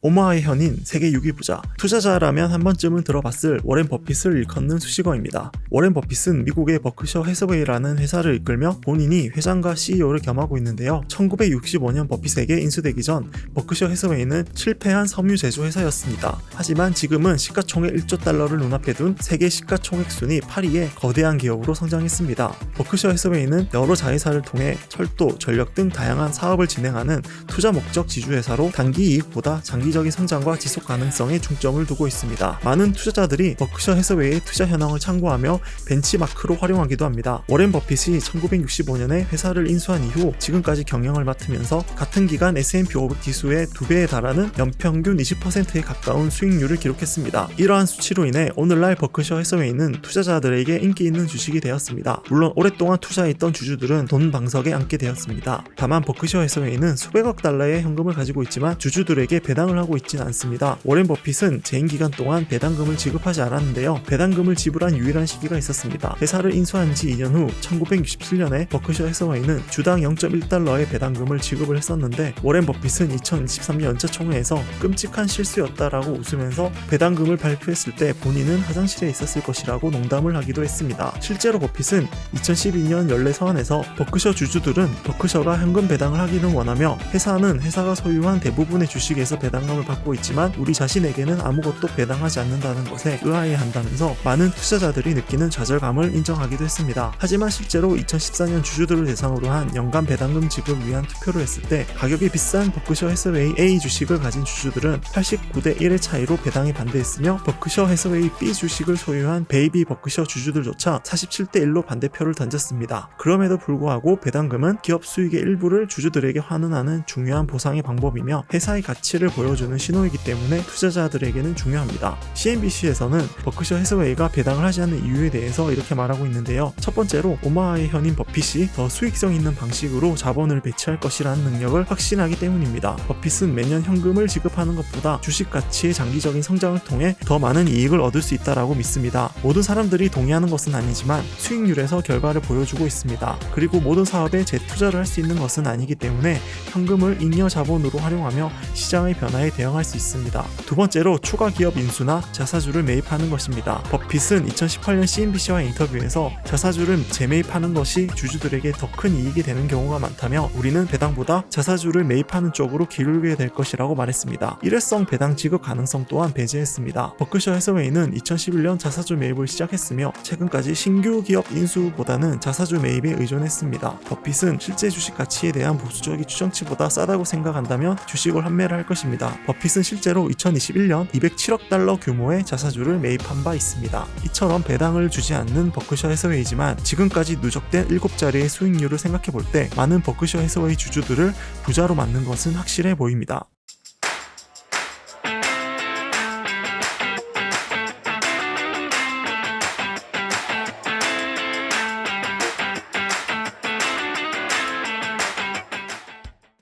오마의 현인 세계 6위 부자, 투자자라면 한 번쯤은 들어봤을 워렌 버핏을 일컫는 수식어입니다. 워렌 버핏은 미국의 버크셔 해서웨이라는 회사를 이끌며 본인이 회장과 CEO를 겸하고 있는데요. 1965년 버핏에게 인수되기 전 버크셔 해서웨이는 실패한 섬유 제조 회사였습니다. 하지만 지금은 시가총액 1조 달러를 눈앞에 둔 세계 시가총액 순위 8위의 거대한 기업으로 성장했습니다. 버크셔 해서웨이는 여러 자회사를 통해 철도, 전력 등 다양한 사업을 진행하는 투자 목적 지주회사로 단기 이익보다 장기적인 성장과 지속 가능성에 중점을 두고 있습니다. 많은 투자자들이 버크셔 해서웨이의 투자 현황을 참고하며 벤치마크로 활용하기도 합니다. 워렌 버핏이 1965년에 회사를 인수한 이후 지금까지 경영을 맡으면서 같은 기간 S&P 500 지수의 2배에 달하는 연평균 20%에 가까운 수익률을 기록했습니다. 이러한 수치로 인해 오늘날 버크셔 해서웨이는 투자자들에게 인기 있는 주식이 되었습니다. 물론 오랫동안 투자했던 주주들은 돈 방석에 앉게 되었습니다. 다만 버크셔 해서웨이는 수백억 달러의 현금을 가지고 있지만 주주들에게 배당을 하고 있지는 않습니다. 워렌 버핏은 재임 기간 동안 배당금을 지급하지 않았는데요. 배당금을 지불한 유일한 시기가 있었습니다. 회사를 인수한 지 2년 후 1967년에 버크셔 해서웨이는 주당 0.1달러의 배당금을 지급을 했었는데 워렌 버핏은 2023년 연차 총회에서 끔찍한 실수였다라고 웃으면서 배당금을 발표했을 때 본인은 화장실에 있었을 것이라고 농담을 하기도 했습니다. 실제로 버핏은 2012년 연례 서한에서 버크셔 주주들은 버크셔가 현금 배당을 하기는 원하며 회사는 회사가 소유한 대부분의 주식에서 배당금을 받고 있지만 우리 자신에게는 아무것도 배당하지 않는다는 것에 의아해한다면서 많은 투자자들이 느끼는 좌절감을 인정하기도 했습니다. 하지만 실제로 2014년 주주들을 대상으로 한 연간 배당금 지급을 위한 투표를 했을 때 가격이 비싼 버크셔 해서웨이 A 주식을 가진 주주들은 89대 1의 차이로 배당에 반대했으며 버크셔 해서웨이 B 주식을 소유한 베이비 버크셔 주주들조차 47대 1로 반대표를 던졌습니다. 그럼에도 불구하고 배당금은 기업 수익의 일부를 주주들에게 환원하는 중요한 보상의 방법이며 회사의 가치를 보여주는 신호이기 때문에 투자자들에게는 중요합니다. CNBC에서는 버크셔 해서웨이가 배당을 하지 않는 이유에 대해서 이렇게 말하고 있는데요. 첫 번째로 오마의 현인 버핏이 더 수익성 있는 방식으로 자본을 배치할 것이라는 능력을 확신하기 때문입니다. 버핏은 매년 현금을 지급하는 것보다 주식 가치의 장기적인 성장을 통해 더 많은 이익을 얻을 수 있다고 믿습니다. 모든 사람들이 동의하는 것은 아니지만 수익률에서 결과를 보여주고 있습니다. 그리고 모든 사업에 재투자를 할 수 있는 것은 아니기 때문에 현금을 잉여 자본으로 활용하며 시장의 변화에 대응할 수 있습니다. 두 번째로 추가 기업 인수나 자사주를 매입하는 것입니다. 버핏은 2018년 CNBC와 인터뷰에서 자사주를 재매입하는 것이 주주들에게 더 큰 이익이 되는 경우가 많다며 우리는 배당보다 자사주를 매입하는 쪽으로 기울게 될 것이라고 말했습니다. 일회성 배당 지급 가능성 또한 배제했습니다. 버크셔 해서웨이는 2011년 자사주 매입을 시작했으며 최근까지 신규 기업 인수보다는 자사주 매입에 의존했습니다. 버핏은 실제 주식 가치에 대한 보수적인 추정치보다 싸다고 생각한다면 주식을 환매를 할 것입니다. 버핏은 실제로 2021년 207억 달러 규모의 자사주를 매입한 바 있습니다. 이처럼 배당을 주지 않는 버크셔 해서웨이지만 지금까지 누적된 7자리의 수익률을 생각해 볼 때 많은 버크셔 해서웨이 주주들을 부자로 만든 것은 확실해 보입니다.